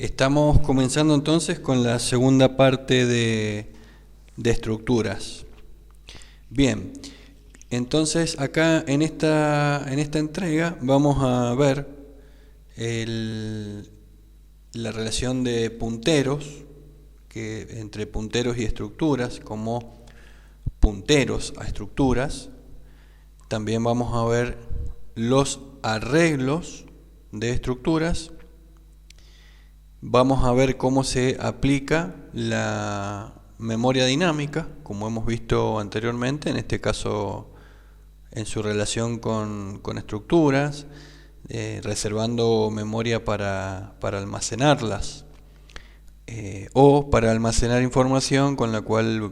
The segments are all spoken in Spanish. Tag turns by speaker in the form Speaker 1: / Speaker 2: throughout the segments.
Speaker 1: Estamos comenzando entonces con la segunda parte de estructuras. Bien, entonces acá en esta entrega vamos a ver la relación de punteros, entre punteros y estructuras, como punteros a estructuras. También vamos a ver los arreglos de estructuras. Vamos a ver cómo se aplica la memoria dinámica, como hemos visto anteriormente, en este caso en su relación con estructuras, reservando memoria para almacenarlas, o para almacenar información con la cual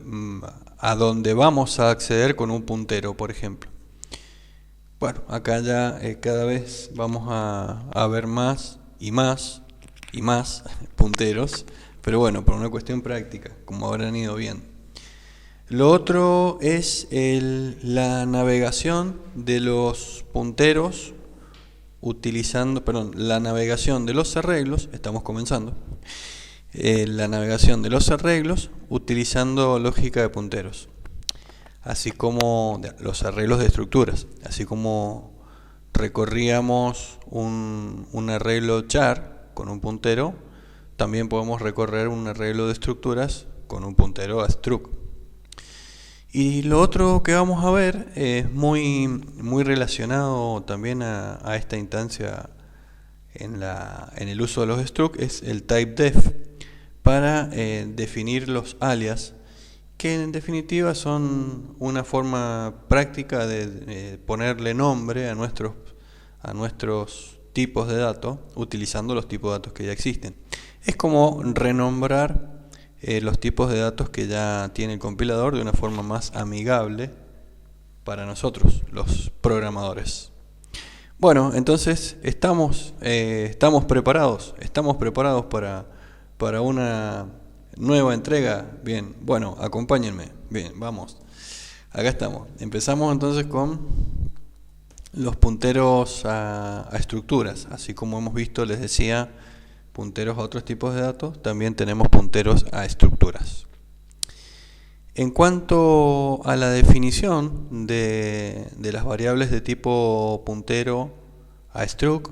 Speaker 1: a donde vamos a acceder con un puntero, por ejemplo. Bueno, acá ya cada vez vamos a ver más y más punteros, pero bueno, por una cuestión práctica, como habrán ido viendo. Lo otro es la navegación de los punteros la navegación de los arreglos, estamos comenzando, la navegación de los arreglos utilizando lógica de punteros, así como los arreglos de estructuras, así como recorríamos un arreglo char con un puntero, también podemos recorrer un arreglo de estructuras con un puntero a struct. Y lo otro que vamos a ver es muy relacionado también a esta instancia en el uso de los struct, es el typedef, para definir los alias, que en definitiva son una forma práctica de ponerle nombre a nuestros tipos de datos utilizando los tipos de datos que ya existen. Es como renombrar los tipos de datos que ya tiene el compilador de una forma más amigable para nosotros, los programadores. Bueno, entonces estamos preparados para una nueva entrega. Bien, bueno, acompáñenme. Bien, vamos. Acá estamos. Empezamos entonces con los punteros a estructuras. Así como hemos visto, les decía, punteros a otros tipos de datos, también tenemos punteros a estructuras. En cuanto a la definición de las variables de tipo puntero a struct,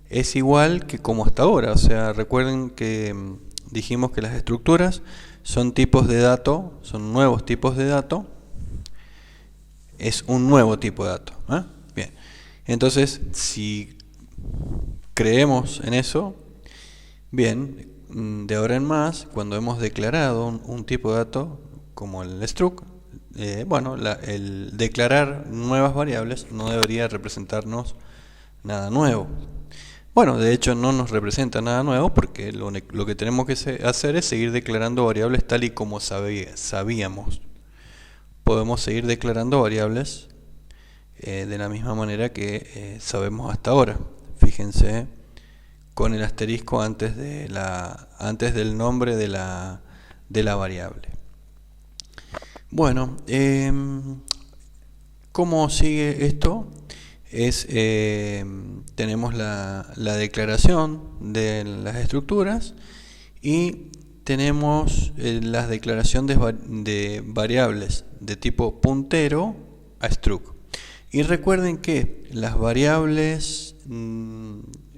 Speaker 1: es igual que como hasta ahora. O sea, recuerden que dijimos que las estructuras son tipos de datos, son nuevos tipos de datos. Es un nuevo tipo de dato. Bien. Entonces, si creemos en eso, bien, de ahora en más, cuando hemos declarado un tipo de dato como el struct, el declarar nuevas variables no debería representarnos nada nuevo. Bueno, de hecho no nos representa nada nuevo porque lo que tenemos que hacer es seguir declarando variables tal y como sabíamos. Podemos seguir declarando variables de la misma manera que sabemos hasta ahora. Fíjense, con el asterisco antes del nombre de la variable. Bueno, ¿cómo sigue esto? Tenemos la declaración de las estructuras y tenemos la declaración de variables de tipo puntero a struct. Y recuerden que las variables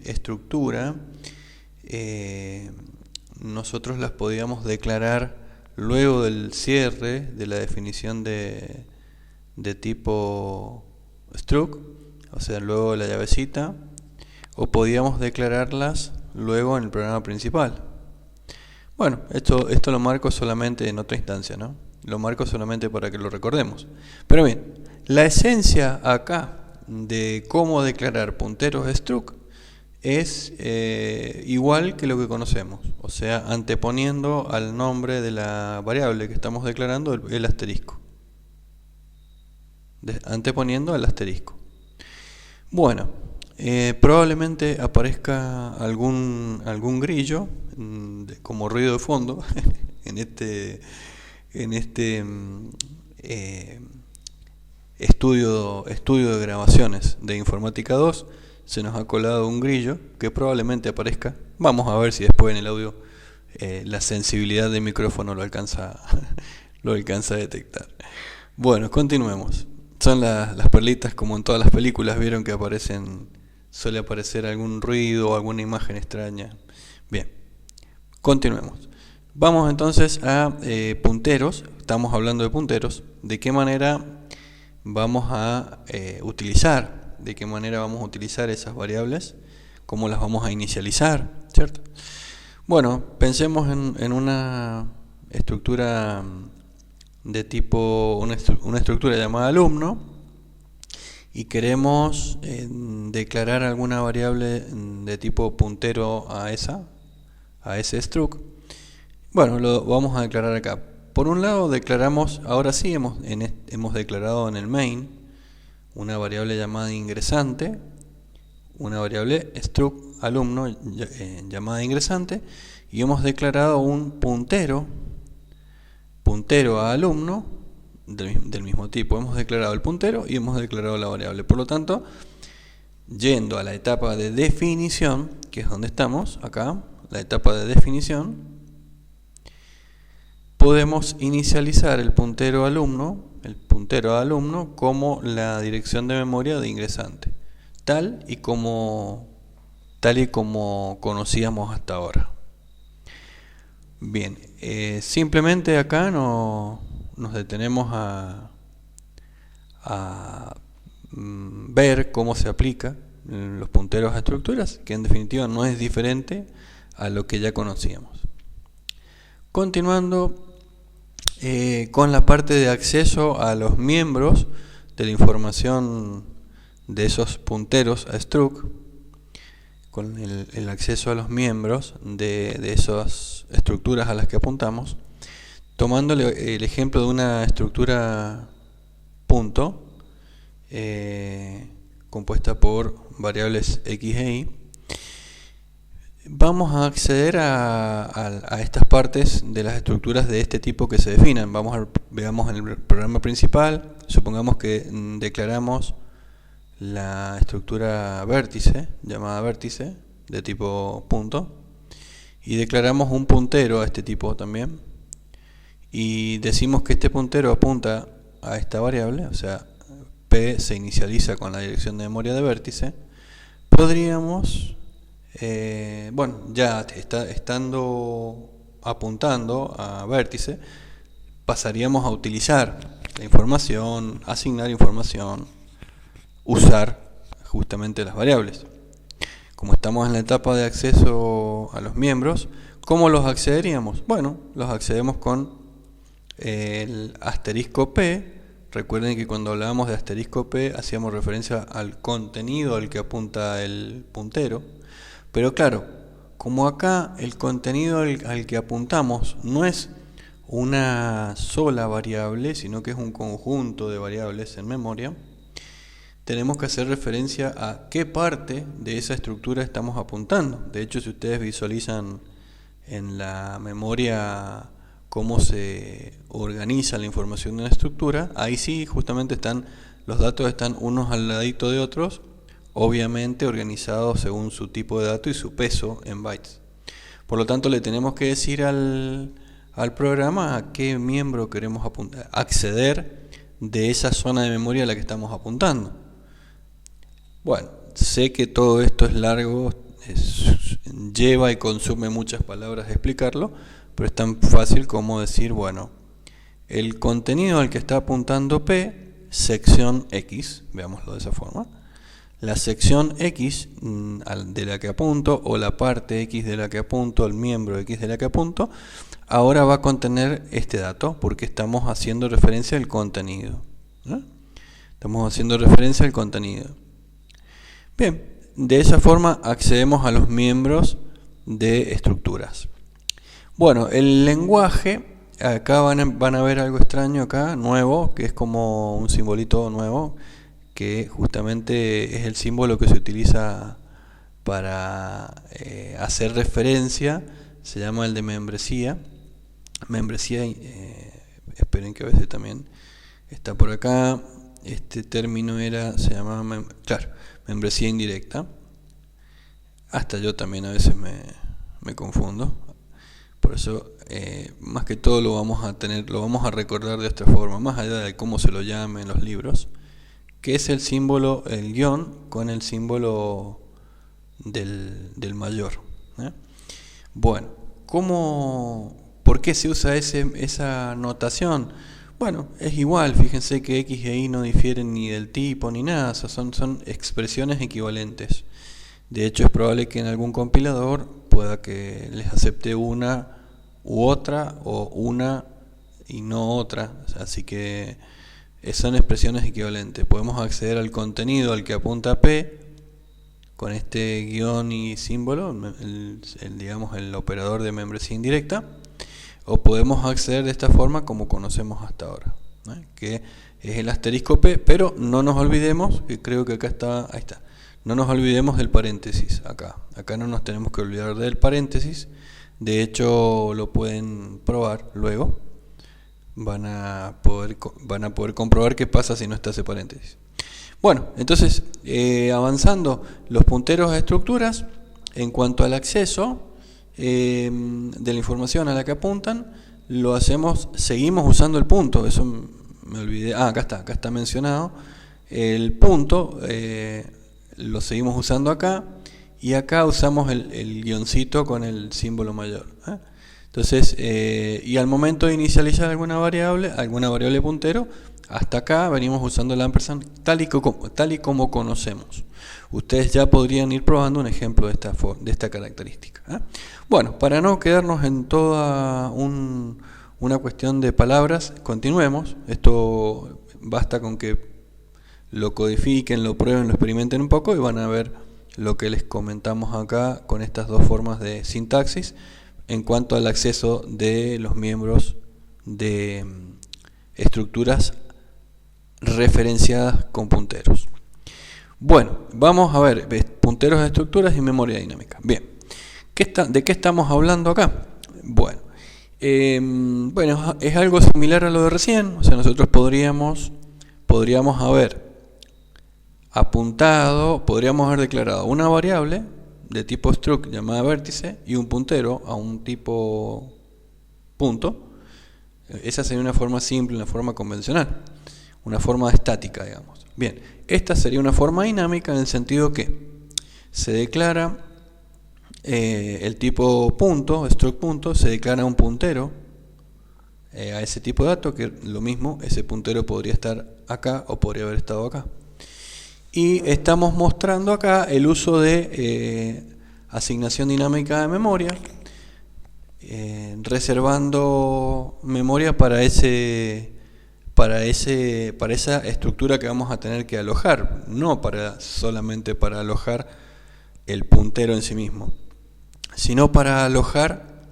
Speaker 1: estructura nosotros las podíamos declarar luego del cierre de la definición de tipo struct, o sea, luego de la llavecita, o podíamos declararlas luego en el programa principal. Bueno, esto lo marco solamente en otra instancia, ¿no? Lo marco solamente para que lo recordemos. Pero bien, la esencia acá de cómo declarar punteros struct es igual que lo que conocemos, o sea, anteponiendo al nombre de la variable que estamos declarando el asterisco. Anteponiendo al asterisco. Bueno, probablemente aparezca algún grillo como ruido de fondo en este estudio de grabaciones de Informática 2. se nos ha colado un grillo que probablemente aparezca. Vamos a ver si después en el audio la sensibilidad del micrófono lo alcanza, lo alcanza a detectar. Bueno, continuemos. Son las perlitas, como en todas las películas, vieron que suele aparecer algún ruido o alguna imagen extraña. Bien, continuemos. Vamos entonces a punteros. Estamos hablando de punteros. ¿De qué manera vamos a utilizar? ¿De qué manera vamos a utilizar esas variables? ¿Cómo las vamos a inicializar? ¿Cierto? Bueno, pensemos en una estructura de tipo, una estructura llamada alumno, y queremos declarar alguna variable de tipo puntero a ese struct. Bueno, lo vamos a declarar acá. Por un lado declaramos, ahora sí hemos declarado en el main una variable llamada ingresante, una variable struct alumno llamada ingresante, y hemos declarado un puntero a alumno del mismo tipo. Hemos declarado el puntero y hemos declarado la variable. Por lo tanto, yendo a la etapa de definición, que es donde estamos acá, la etapa de definición, podemos inicializar el puntero a alumno como la dirección de memoria de ingresante, tal y como conocíamos hasta ahora. Bien, simplemente acá nos detenemos a ver cómo se aplica los punteros a estructuras, que en definitiva no es diferente a lo que ya conocíamos. Continuando con la parte de acceso a los miembros de la información de esos punteros a struct, con el acceso a los miembros de esas estructuras a las que apuntamos, tomando el ejemplo de una estructura punto compuesta por variables x e y, vamos a acceder a estas partes de las estructuras de este tipo que se definan. Veamos en el programa principal, supongamos que declaramos la estructura vértice, llamada vértice, de tipo punto, y declaramos un puntero a este tipo también, y decimos que este puntero apunta a esta variable, o sea, P se inicializa con la dirección de memoria de vértice. Podríamos, bueno, ya estando apuntando a vértice, pasaríamos a utilizar la información, asignar información, usar justamente las variables. Como estamos en la etapa de acceso a los miembros, ¿cómo los accederíamos? Bueno, los accedemos con el asterisco P. Recuerden que cuando hablábamos de asterisco P hacíamos referencia al contenido al que apunta el puntero. Pero claro, como acá el contenido al que apuntamos no es una sola variable, sino que es un conjunto de variables en memoria, tenemos que hacer referencia a qué parte de esa estructura estamos apuntando. De hecho, si ustedes visualizan en la memoria cómo se organiza la información de una estructura, ahí sí justamente los datos están unos al ladito de otros, obviamente organizados según su tipo de dato y su peso en bytes. Por lo tanto, le tenemos que decir al programa a qué miembro queremos acceder de esa zona de memoria a la que estamos apuntando. Bueno, sé que todo esto es largo, lleva y consume muchas palabras explicarlo, pero es tan fácil como decir, bueno, el contenido al que está apuntando P, sección X, veámoslo de esa forma, la sección X de la que apunto, o la parte X de la que apunto, el miembro X de la que apunto, ahora va a contener este dato, porque estamos haciendo referencia al contenido, ¿no? Estamos haciendo referencia al contenido. Bien, de esa forma accedemos a los miembros de estructuras. Bueno, el lenguaje, acá van a ver algo extraño acá, nuevo, que es como un simbolito nuevo, que justamente es el símbolo que se utiliza para hacer referencia, se llama el de membresía. Membresía, esperen que a veces también está por acá, este término se llamaba, membresía indirecta, Hasta yo también a veces me confundo. Por eso, más que todo lo vamos a recordar de esta forma, más allá de cómo se lo llame en los libros, que es el símbolo, el guión, con el símbolo del mayor. Bueno, ¿por qué se usa esa notación? Bueno, es igual, fíjense que X e Y no difieren ni del tipo ni nada, son expresiones equivalentes. De hecho, es probable que en algún compilador pueda que les acepte una u otra, o una y no otra, así que son expresiones equivalentes. Podemos acceder al contenido al que apunta P con este guión y símbolo, digamos el operador de membresía indirecta, o podemos acceder de esta forma como conocemos hasta ahora, que es el asterisco P, pero no nos olvidemos, que creo que acá está, ahí está, no nos olvidemos del paréntesis, acá no nos tenemos que olvidar del paréntesis. De hecho lo pueden probar luego, van a poder comprobar qué pasa si no está ese paréntesis. Bueno, entonces avanzando, los punteros a estructuras, en cuanto al acceso de la información a la que apuntan, seguimos usando el punto, eso me olvidé, acá está mencionado, el punto lo seguimos usando acá, y acá usamos el guioncito con el símbolo mayor. Entonces, y al momento de inicializar alguna variable puntero, hasta acá venimos usando el ampersand tal y como conocemos. Ustedes ya podrían ir probando un ejemplo de esta característica. Bueno, para no quedarnos en toda una cuestión de palabras, continuemos. Esto basta con que lo codifiquen, lo prueben, lo experimenten un poco y van a ver lo que les comentamos acá con estas dos formas de sintaxis en cuanto al acceso de los miembros de estructuras referenciadas con punteros. Bueno, vamos a ver punteros de estructuras y memoria dinámica. Bien, ¿de qué estamos hablando acá? Bueno, es algo similar a lo de recién, o sea, nosotros podríamos haber podríamos haber declarado una variable de tipo struct llamada vértice y un puntero a un tipo punto. Esa sería una forma simple, una forma convencional, una forma estática, digamos. Bien, esta sería una forma dinámica en el sentido que se declara el tipo punto, struct punto, se declara un puntero a ese tipo de dato, que lo mismo, ese puntero podría estar acá o podría haber estado acá. Y estamos mostrando acá el uso de asignación dinámica de memoria, reservando memoria para esa estructura que vamos a tener que alojar, no solamente para alojar el puntero en sí mismo, sino para alojar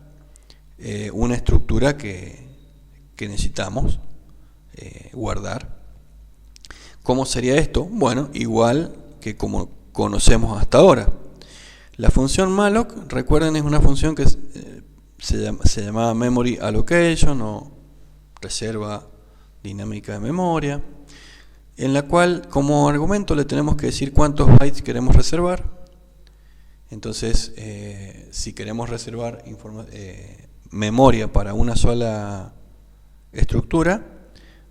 Speaker 1: una estructura que necesitamos guardar. ¿Cómo sería esto? Bueno, igual que como conocemos hasta ahora. La función malloc, recuerden, es una función que se llamaba memory allocation o reserva dinámica de memoria, en la cual como argumento le tenemos que decir cuántos bytes queremos reservar. Entonces, si queremos reservar memoria para una sola estructura,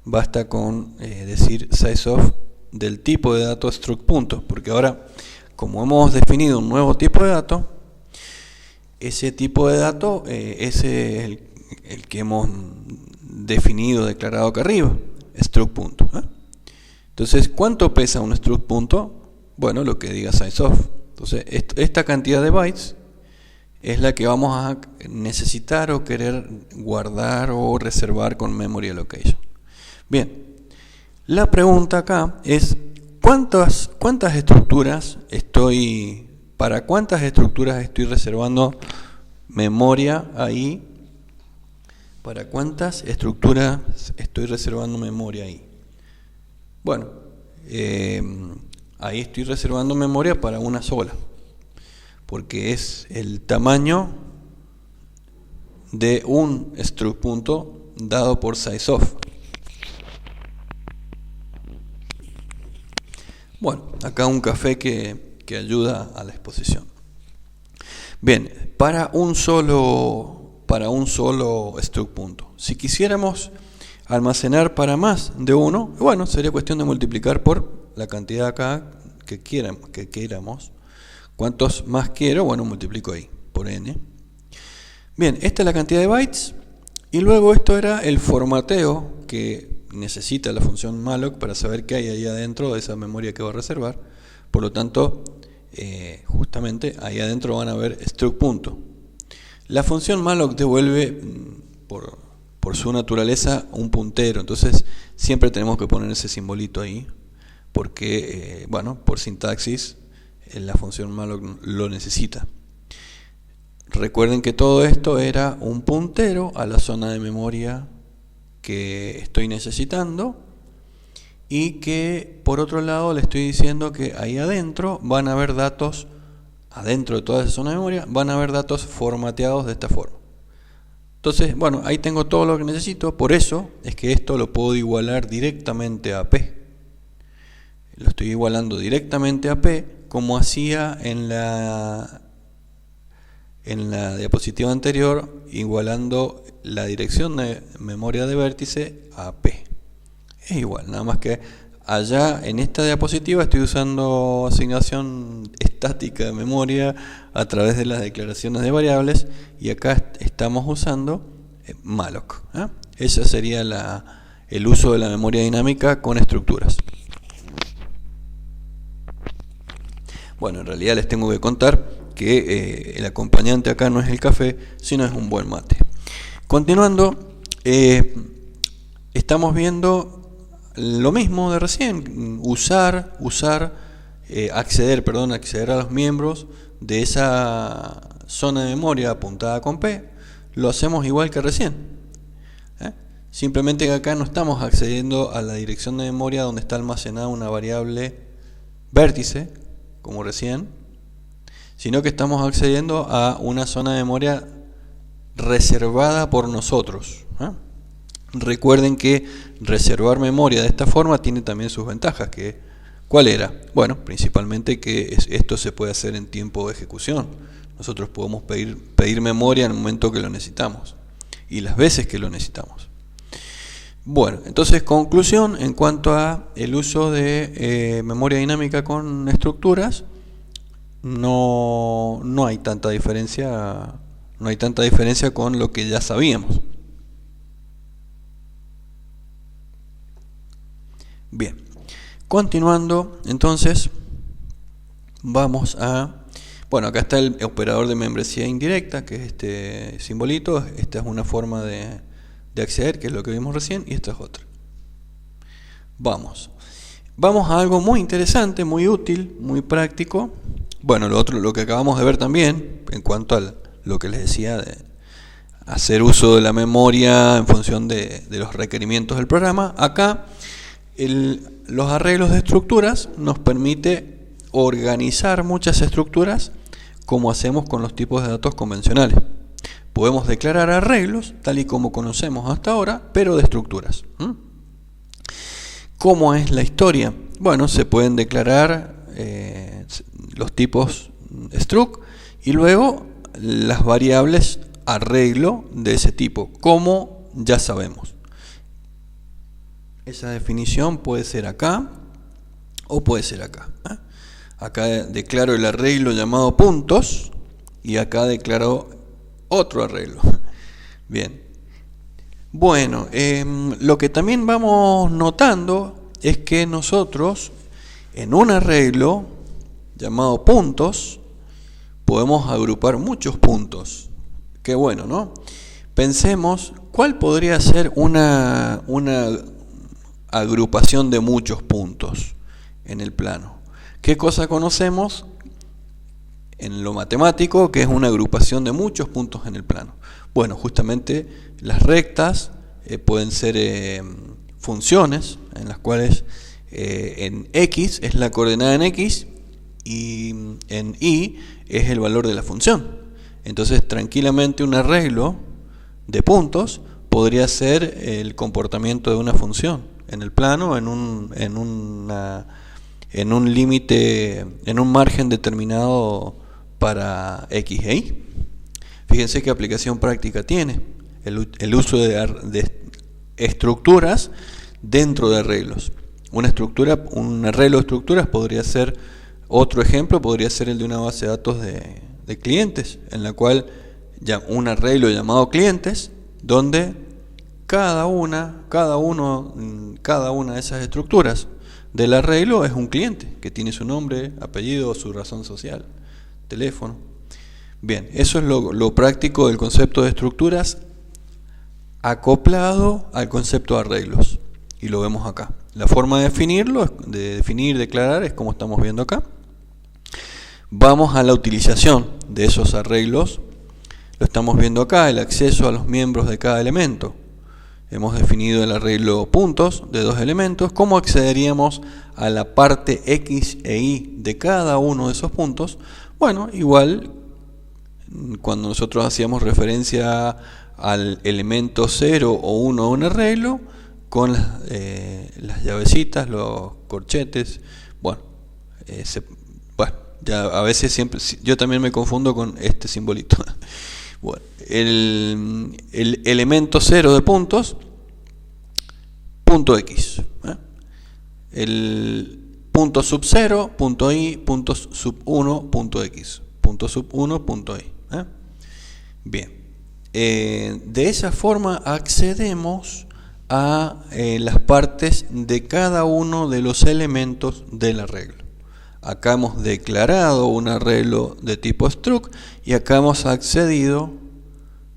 Speaker 1: basta con decir sizeof del tipo de dato struct punto, porque ahora, como hemos definido un nuevo tipo de dato, ese tipo de dato ese es el que hemos definido, declarado acá arriba, struct punto. Entonces, ¿cuánto pesa un struct punto? Bueno, lo que diga sizeof. Entonces, esta cantidad de bytes es la que vamos a necesitar o querer guardar o reservar con memory allocation. Bien, la pregunta acá es ¿cuántas estructuras para cuántas estructuras estoy reservando memoria ahí? ¿Para cuántas estructuras estoy reservando memoria ahí? Bueno, ahí estoy reservando memoria para una sola, porque es el tamaño de un struct punto dado por sizeof. Bueno, acá un café que ayuda a la exposición. Bien, para un solo struct punto. Si quisiéramos almacenar para más de uno, bueno, sería cuestión de multiplicar por la cantidad acá que queramos. ¿Cuántos más quiero? Bueno, multiplico ahí por n. Bien, esta es la cantidad de bytes. Y luego esto era el formateo que necesita la función malloc para saber qué hay ahí adentro de esa memoria que va a reservar. Por lo tanto, justamente ahí adentro van a ver struct punto. La función malloc devuelve por su naturaleza un puntero, entonces siempre tenemos que poner ese simbolito ahí porque, bueno, por sintaxis la función malloc lo necesita. Recuerden que todo esto era un puntero a la zona de memoria que estoy necesitando y que por otro lado le estoy diciendo que ahí adentro van a haber datos, adentro de toda esa zona de memoria van a haber datos formateados de esta forma. Entonces, bueno, ahí tengo todo lo que necesito, por eso es que esto lo puedo igualar directamente a P. Lo estoy igualando directamente a P como hacía en la diapositiva anterior, igualando la dirección de memoria de vértice a P. Es igual, nada más que allá en esta diapositiva estoy usando asignación estática de memoria a través de las declaraciones de variables y acá estamos usando malloc. Ese sería el uso de la memoria dinámica con estructuras. Bueno, en realidad les tengo que contar que el acompañante acá no es el café, sino es un buen mate. Continuando, estamos viendo lo mismo de recién, acceder a los miembros de esa zona de memoria apuntada con P. Lo hacemos igual que recién. Simplemente que acá no estamos accediendo a la dirección de memoria donde está almacenada una variable vértice, como recién, sino que estamos accediendo a una zona de memoria reservada por nosotros. Recuerden que reservar memoria de esta forma tiene también sus ventajas. ¿Cuál era? Bueno, principalmente que esto se puede hacer en tiempo de ejecución. Nosotros podemos pedir memoria en el momento que lo necesitamos y las veces que lo necesitamos. Bueno, entonces conclusión en cuanto a el uso de memoria dinámica con estructuras, no hay tanta diferencia, con lo que ya sabíamos. Bien, continuando, entonces vamos a, bueno, acá está el operador de membresía indirecta, que es este simbolito. Esta es una forma de acceder, que es lo que vimos recién, y esta es otra. Vamos a algo muy interesante, muy útil, muy práctico. Bueno, lo que acabamos de ver también, en cuanto a lo que les decía de hacer uso de la memoria en función de los requerimientos del programa. Acá los arreglos de estructuras nos permite organizar muchas estructuras como hacemos con los tipos de datos convencionales. Podemos declarar arreglos tal y como conocemos hasta ahora, pero de estructuras. ¿Cómo es la historia? Bueno, se pueden declarar los tipos struct y luego las variables arreglo de ese tipo, como ya sabemos. Esa definición puede ser acá o puede ser acá. Acá declaro el arreglo llamado puntos y acá declaro otro arreglo. Bien. Bueno, lo que también vamos notando es que nosotros en un arreglo llamado puntos podemos agrupar muchos puntos. Qué bueno, ¿no? Pensemos, ¿cuál podría ser una agrupación de muchos puntos en el plano? ¿Qué cosa conocemos en lo matemático que es una agrupación de muchos puntos en el plano? Bueno, justamente las rectas pueden ser funciones en las cuales en x es la coordenada en x y en y es el valor de la función. Entonces tranquilamente un arreglo de puntos podría ser el comportamiento de una función en el plano en un límite, en un margen determinado para X e Y. Fíjense qué aplicación práctica tiene el uso de estructuras dentro de arreglos. Un arreglo de estructuras podría ser, otro ejemplo podría ser el de una base de datos de clientes, en la cual ya un arreglo llamado clientes, donde cada una de esas estructuras del arreglo es un cliente que tiene su nombre, apellido, su razón social, teléfono. Bien, eso es lo práctico del concepto de estructuras acoplado al concepto de arreglos, y lo vemos acá. La forma de definirlo, declarar, es como estamos viendo acá. Vamos a la utilización de esos arreglos. Lo estamos viendo acá, el acceso a los miembros de cada elemento. Hemos definido el arreglo puntos de 2 elementos. ¿Cómo accederíamos a la parte X e Y de cada uno de esos puntos? Bueno, igual cuando nosotros hacíamos referencia al elemento 0 o 1 de un arreglo, con las llavecitas, los corchetes, bueno, ya a veces siempre, yo también me confundo con este simbolito. Bueno, el elemento 0 de puntos, punto X, el punto sub 0, punto Y, punto sub 1, punto X, punto sub 1, punto Y. Bien, de esa forma accedemos a las partes de cada uno de los elementos del arreglo. Acá hemos declarado un arreglo de tipo struct y acá hemos accedido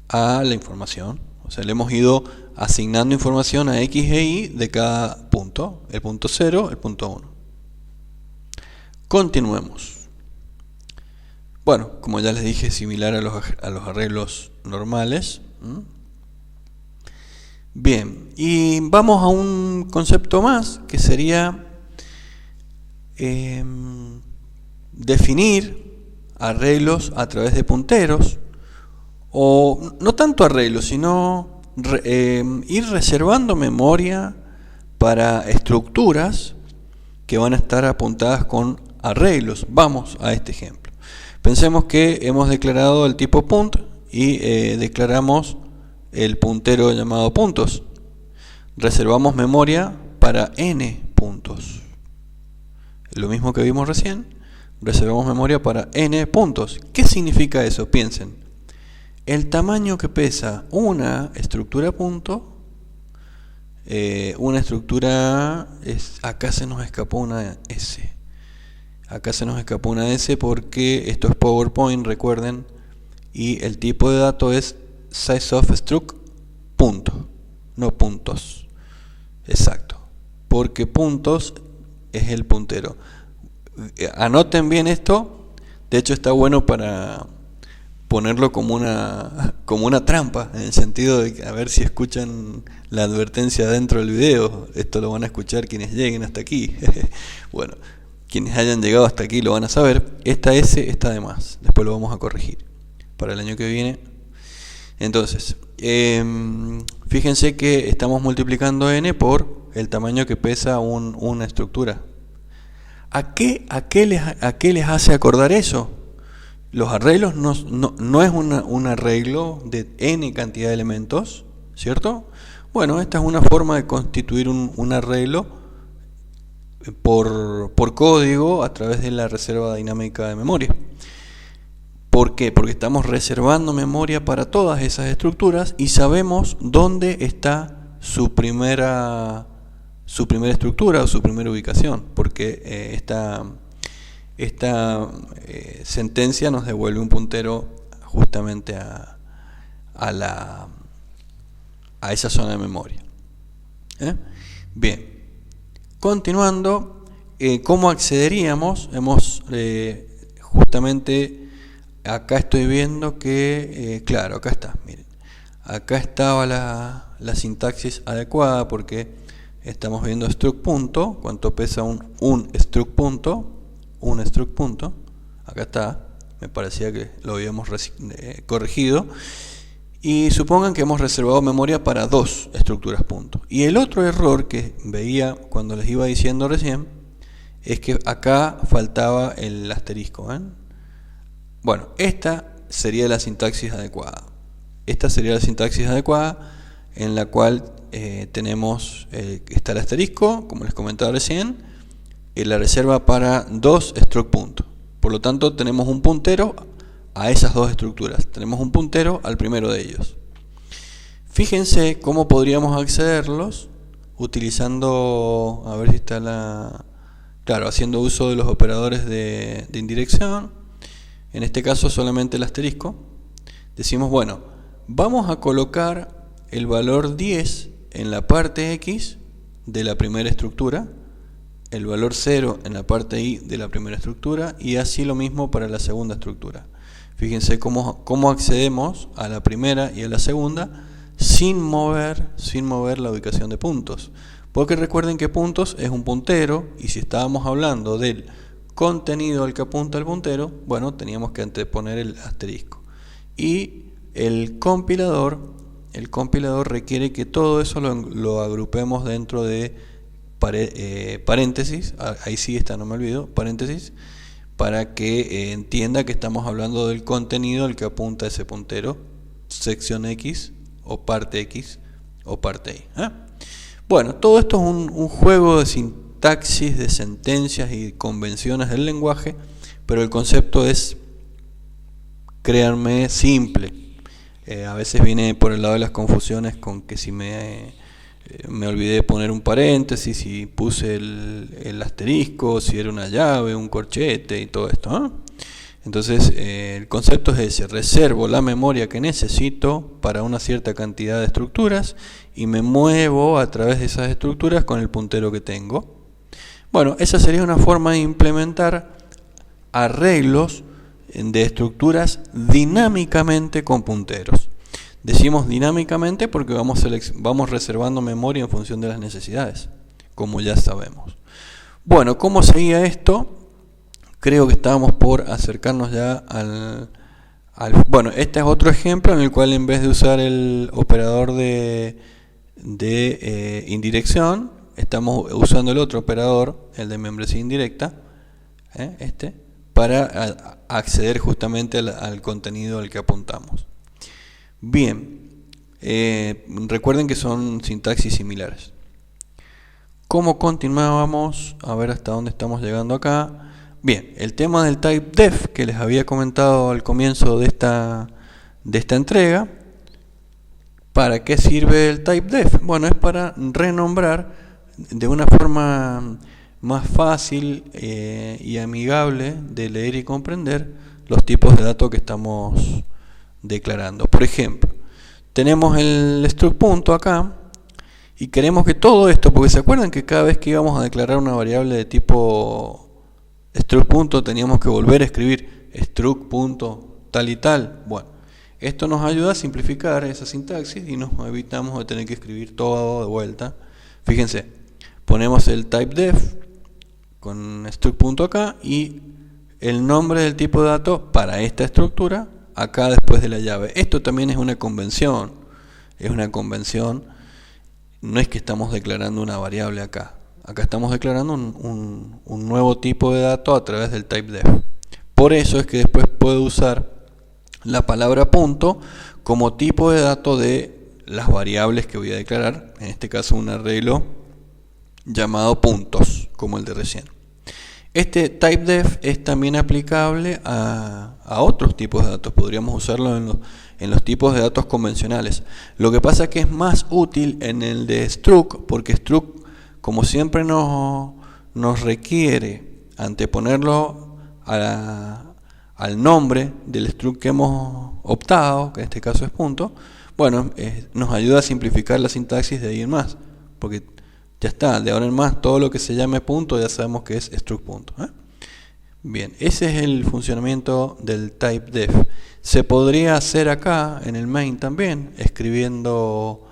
Speaker 1: a la información. O sea, le hemos ido asignando información a X e Y de cada punto, el punto 0, el punto 1. Continuemos. Bueno, como ya les dije, similar a los arreglos normales. Bien, y vamos a un concepto más, que sería definir arreglos a través de punteros, o no tanto arreglos, sino ir reservando memoria para estructuras que van a estar apuntadas con arreglos. Vamos a este ejemplo. Pensemos que hemos declarado el tipo punt y declaramos el puntero llamado puntos. Reservamos memoria para n puntos. Lo mismo que vimos recién, reservamos memoria para n puntos. ¿Qué significa eso? Piensen. El tamaño que pesa una estructura punto, una estructura acá se nos escapó una S. Acá se nos escapó una S porque esto es PowerPoint, recuerden, y el tipo de dato es sizeOfStruct punto, no puntos. Exacto, porque puntos es el puntero. Anoten bien esto, de hecho está bueno para ponerlo como una trampa, en el sentido de que a ver si escuchan la advertencia dentro del video. Esto lo van a escuchar quienes lleguen hasta aquí. Bueno, quienes hayan llegado hasta aquí lo van a saber. Esta S está de más, después lo vamos a corregir para el año que viene. Entonces, fíjense que estamos multiplicando n por el tamaño que pesa una estructura. ¿A qué les hace acordar eso? Los arreglos no es un arreglo de n cantidad de elementos, ¿cierto? Bueno, esta es una forma de constituir un arreglo por código a través de la reserva dinámica de memoria. ¿Por qué? Porque estamos reservando memoria para todas esas estructuras y sabemos dónde está su primera estructura o su primera ubicación, porque esta sentencia nos devuelve un puntero justamente a esa zona de memoria. Bien, continuando, ¿cómo accederíamos? Justamente acá estoy viendo que, claro, acá está, miren, acá estaba la sintaxis adecuada, porque estamos viendo struct punto, cuánto pesa un struct punto, acá está, me parecía que lo habíamos corregido, y supongan que hemos reservado memoria para 2 estructuras punto. Y el otro error que veía cuando les iba diciendo recién es que acá faltaba el asterisco, ¿ven? Bueno, esta sería la sintaxis adecuada. Esta sería la sintaxis adecuada en la cual tenemos, está el asterisco, como les comentaba recién, y la reserva para dos struct puntos. Por lo tanto, tenemos un puntero a esas dos estructuras. Tenemos un puntero al primero de ellos. Fíjense cómo podríamos accederlos utilizando, a ver si está la... Claro, haciendo uso de los operadores de indirección. En este caso solamente el asterisco. Decimos, bueno, vamos a colocar el valor 10 en la parte X de la primera estructura, el valor 0 en la parte Y de la primera estructura, y así lo mismo para la segunda estructura. Fíjense cómo accedemos a la primera y a la segunda sin mover la ubicación de puntos. Porque recuerden que puntos es un puntero, y si estábamos hablando del contenido al que apunta el puntero, bueno, teníamos que anteponer el asterisco. Y el compilador requiere que todo eso lo agrupemos dentro de paréntesis, ahí sí está, no me olvido, paréntesis, para que entienda que estamos hablando del contenido al que apunta ese puntero, sección X o parte X o parte Y. Bueno, todo esto es un juego de sintaxis, de sentencias y convenciones del lenguaje, pero el concepto es, créanme, simple. A veces viene por el lado de las confusiones con que si me olvidé de poner un paréntesis, si puse el asterisco, si era una llave, un corchete y todo esto. Entonces el concepto es ese: reservo la memoria que necesito para una cierta cantidad de estructuras y me muevo a través de esas estructuras con el puntero que tengo. Bueno, esa sería una forma de implementar arreglos de estructuras dinámicamente con punteros. Decimos dinámicamente porque vamos reservando memoria en función de las necesidades, como ya sabemos. Bueno, ¿cómo seguía esto? Creo que estábamos por acercarnos ya al... Bueno, este es otro ejemplo en el cual, en vez de usar el operador de indirección, estamos usando el otro operador, el de membresía indirecta, para acceder justamente al contenido al que apuntamos. Bien, recuerden que son sintaxis similares. ¿Cómo continuábamos? A ver hasta dónde estamos llegando acá. Bien, el tema del typedef que les había comentado al comienzo de esta entrega. ¿Para qué sirve el typedef? Bueno, es para renombrar de una forma más fácil y amigable de leer y comprender los tipos de datos que estamos declarando. Por ejemplo, tenemos el struct punto acá y queremos que todo esto, porque se acuerdan que cada vez que íbamos a declarar una variable de tipo struct punto teníamos que volver a escribir struct punto tal y tal. Bueno, esto nos ayuda a simplificar esa sintaxis y nos evitamos de tener que escribir todo de vuelta. Fíjense, ponemos el typedef con struct punto acá y el nombre del tipo de dato para esta estructura acá después de la llave. Esto también es una convención. No es que estamos declarando una variable acá. Acá estamos declarando un nuevo tipo de dato a través del typedef. Por eso es que después puedo usar la palabra punto como tipo de dato de las variables que voy a declarar. En este caso un arreglo llamado puntos, como el de recién. Este typedef es también aplicable a otros tipos de datos. Podríamos usarlo en los tipos de datos convencionales. Lo que pasa es que es más útil en el de struct, porque struct, como siempre, nos requiere anteponerlo al nombre del struct que hemos optado, que en este caso es punto. Bueno, nos ayuda a simplificar la sintaxis de ahí en más, porque ya está, de ahora en más todo lo que se llame punto ya sabemos que es struct punto. Bien, ese es el funcionamiento del typedef. Se podría hacer acá en el main también, escribiendo,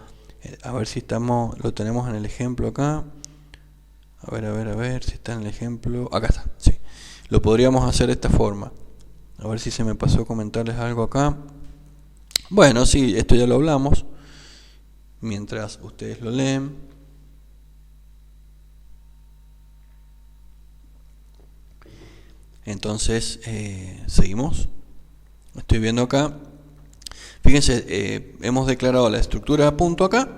Speaker 1: a ver si lo tenemos en el ejemplo acá. A ver si está en el ejemplo. Acá está, sí. Lo podríamos hacer de esta forma. A ver si se me pasó comentarles algo acá. Bueno, sí, esto ya lo hablamos. Mientras ustedes lo leen. Entonces, seguimos. Estoy viendo acá. Fíjense, hemos declarado la estructura punto acá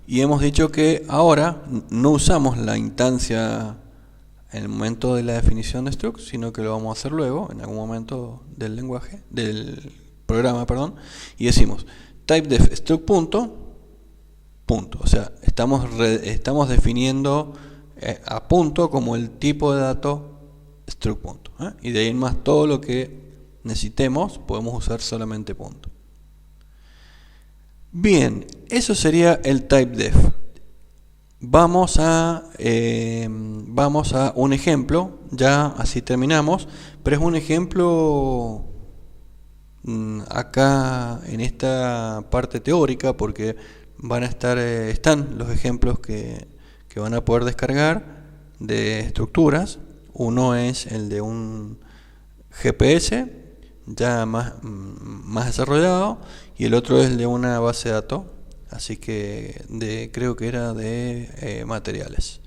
Speaker 1: y hemos dicho que ahora no usamos la instancia en el momento de la definición de struct, sino que lo vamos a hacer luego, en algún momento del lenguaje, del programa, perdón, y decimos typedef struct punto. O sea, estamos definiendo a punto como el tipo de dato struct punto, y de ahí en más todo lo que necesitemos podemos usar solamente punto. Bien, eso sería el typedef. Vamos a un ejemplo, ya así terminamos, pero es un ejemplo acá en esta parte teórica, porque van a estar, están los ejemplos que van a poder descargar de estructuras. Uno es el de un GPS ya más desarrollado, y el otro es el de una base de datos, así que creo que era de materiales.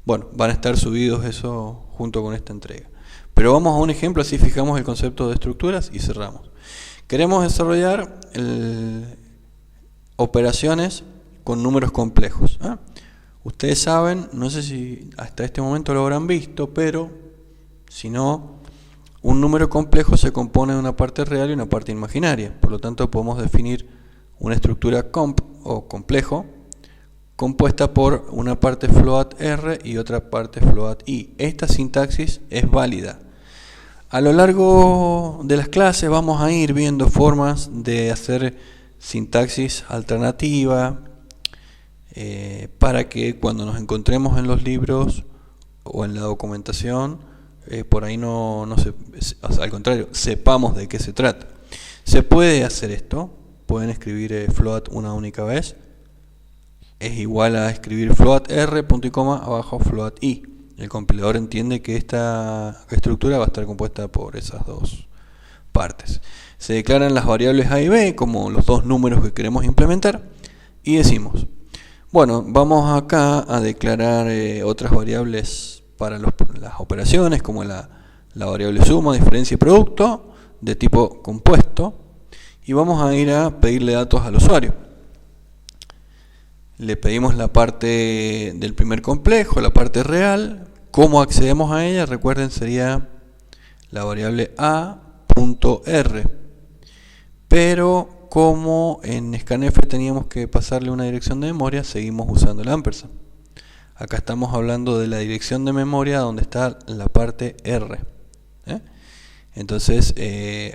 Speaker 1: Bueno, van a estar subidos eso junto con esta entrega, pero vamos a un ejemplo, así fijamos el concepto de estructuras y cerramos. Queremos desarrollar operaciones con números complejos. Ustedes saben, no sé si hasta este momento lo habrán visto, pero si no, un número complejo se compone de una parte real y una parte imaginaria. Por lo tanto, podemos definir una estructura comp o complejo compuesta por una parte float R y otra parte float I. Esta sintaxis es válida. A lo largo de las clases vamos a ir viendo formas de hacer sintaxis alternativa, para que cuando nos encontremos en los libros o en la documentación, por ahí al contrario, sepamos de qué se trata. Se puede hacer esto, pueden escribir float una única vez, es igual a escribir float R, punto y coma, abajo float I. El compilador entiende que esta estructura va a estar compuesta por esas dos partes. Se declaran las variables A y B como los dos números que queremos implementar y decimos, bueno, vamos acá a declarar otras variables para las operaciones, como la variable suma, diferencia y producto de tipo compuesto, y vamos a ir a pedirle datos al usuario. Le pedimos la parte del primer complejo, la parte real. ¿Cómo accedemos a ella? Recuerden, sería la variable a.r. Pero como en scanf teníamos que pasarle una dirección de memoria, seguimos usando el ampersand. Acá estamos hablando de la dirección de memoria donde está la parte R. Entonces,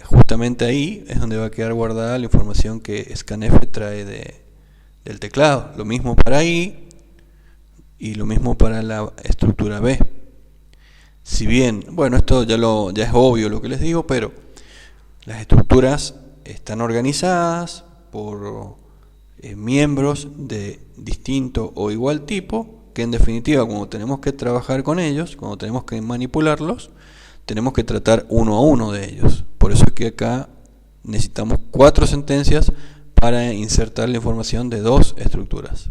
Speaker 1: justamente ahí es donde va a quedar guardada la información que scanf trae del teclado. Lo mismo para I y lo mismo para la estructura B. Si bien, bueno, esto ya es obvio lo que les digo, pero las estructuras están organizadas por miembros de distinto o igual tipo, que en definitiva, cuando tenemos que trabajar con ellos, cuando tenemos que manipularlos, tenemos que tratar uno a uno de ellos. Por eso es que acá necesitamos 4 sentencias para insertar la información de 2 estructuras.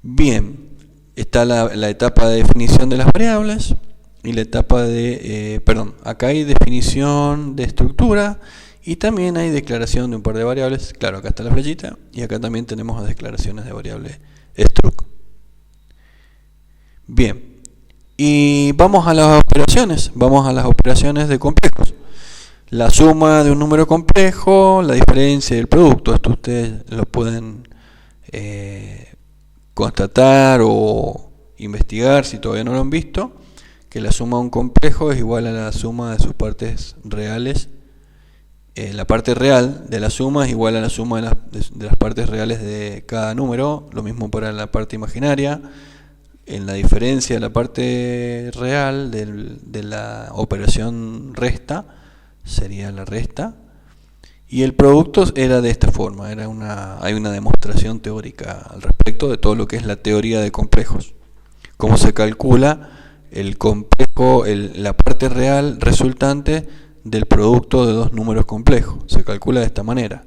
Speaker 1: Bien, está la etapa de definición de las variables y la etapa de, acá hay definición de estructura y también hay declaración de un par de variables. Claro, acá está la flechita y acá también tenemos las declaraciones de variable struct. Bien, y vamos a las operaciones de complejos. La suma de un número complejo, la diferencia y el producto. Esto ustedes lo pueden constatar o investigar si todavía no lo han visto, que la suma de un complejo es igual a la suma de sus partes reales. La parte real de la suma es igual a la suma de las partes reales de cada número. Lo mismo para la parte imaginaria. En la diferencia de la parte real de la operación resta, sería la resta, y el producto era de esta forma. Hay una demostración teórica al respecto de todo lo que es la teoría de complejos, cómo se calcula el complejo, la parte real resultante del producto de dos números complejos. Se calcula de esta manera: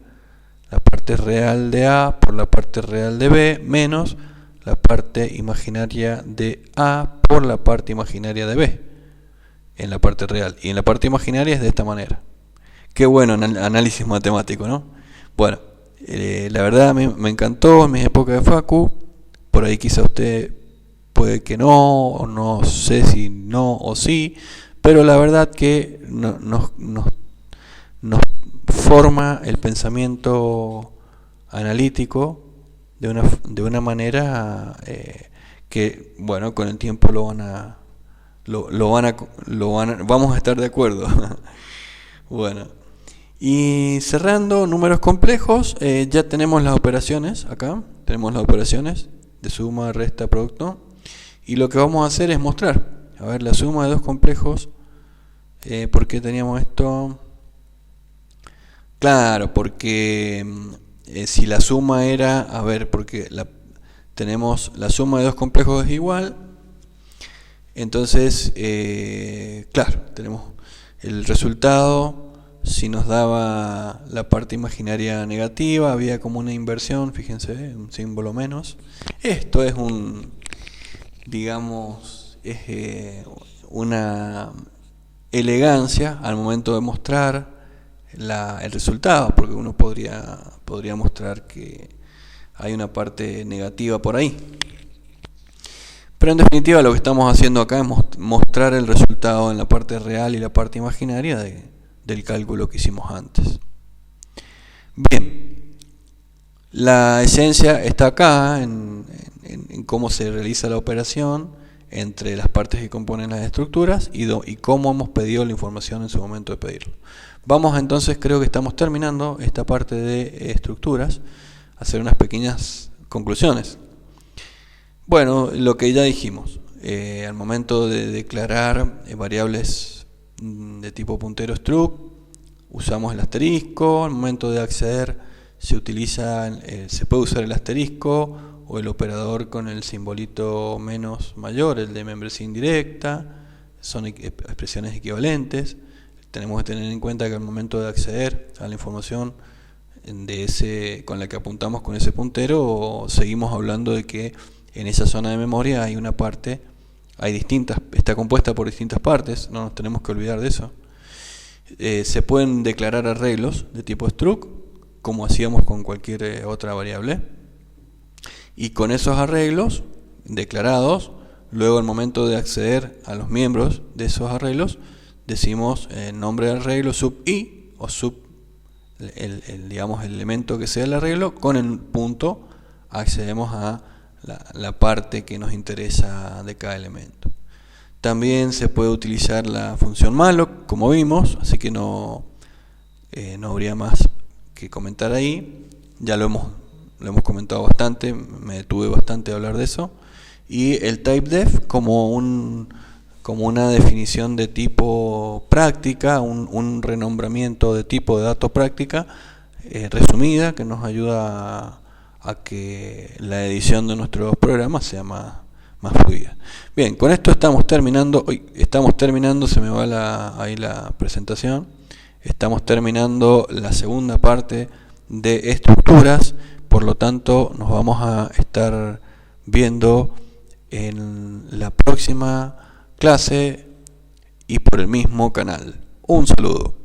Speaker 1: la parte real de A por la parte real de B menos la parte imaginaria de A por la parte imaginaria de B en la parte real, y en la parte imaginaria es de esta manera. Qué bueno análisis matemático, ¿no? Bueno, la verdad a mí me encantó en mi época de facu. Por ahí quizá usted puede que no, o no sé si no o sí, pero la verdad que nos forma el pensamiento analítico de una manera que, bueno, con el tiempo vamos a estar de acuerdo. Bueno, y cerrando números complejos, ya tenemos las operaciones acá, tenemos las operaciones de suma, resta, producto, y lo que vamos a hacer es mostrar, a ver, la suma de dos complejos. ¿Por qué teníamos esto? Claro, porque si la suma era, a ver, porque tenemos la suma de dos complejos es igual, entonces, claro, tenemos el resultado. Si nos daba la parte imaginaria negativa, había como una inversión, fíjense, un símbolo menos. Esto es digamos, una elegancia al momento de mostrar el resultado, porque uno podría mostrar que hay una parte negativa por ahí. Pero en definitiva lo que estamos haciendo acá es mostrar el resultado en la parte real y la parte imaginaria del cálculo que hicimos antes. Bien, la esencia está acá en cómo se realiza la operación entre las partes que componen las estructuras y cómo hemos pedido la información en su momento de pedirlo. Vamos entonces, creo que estamos terminando esta parte de estructuras, a hacer unas pequeñas conclusiones. Bueno, lo que ya dijimos, al momento de declarar variables de tipo puntero struct, usamos el asterisco. Al momento de acceder se puede usar el asterisco o el operador con el simbolito menos mayor, el de membresía indirecta. Son expresiones equivalentes. Tenemos que tener en cuenta que al momento de acceder a la información con la que apuntamos con ese puntero, seguimos hablando de que en esa zona de memoria hay una parte, está compuesta por distintas partes, no nos tenemos que olvidar de eso. Se pueden declarar arreglos de tipo struct, como hacíamos con cualquier otra variable, y con esos arreglos declarados, luego al momento de acceder a los miembros de esos arreglos, decimos nombre de arreglo sub i o sub digamos el elemento que sea el arreglo, con el punto accedemos a la parte que nos interesa de cada elemento. También se puede utilizar la función malloc, como vimos, así que no habría más que comentar ahí. Ya lo hemos comentado bastante, me detuve bastante a hablar de eso. Y el typedef como una definición de tipo práctica, un renombramiento de tipo de dato práctica resumida, que nos ayuda a que la edición de nuestros programas sea más fluida. Bien, con esto estamos terminando, se me va ahí la presentación. Estamos terminando la segunda parte de estructuras, por lo tanto nos vamos a estar viendo en la próxima clase y por el mismo canal. Un saludo.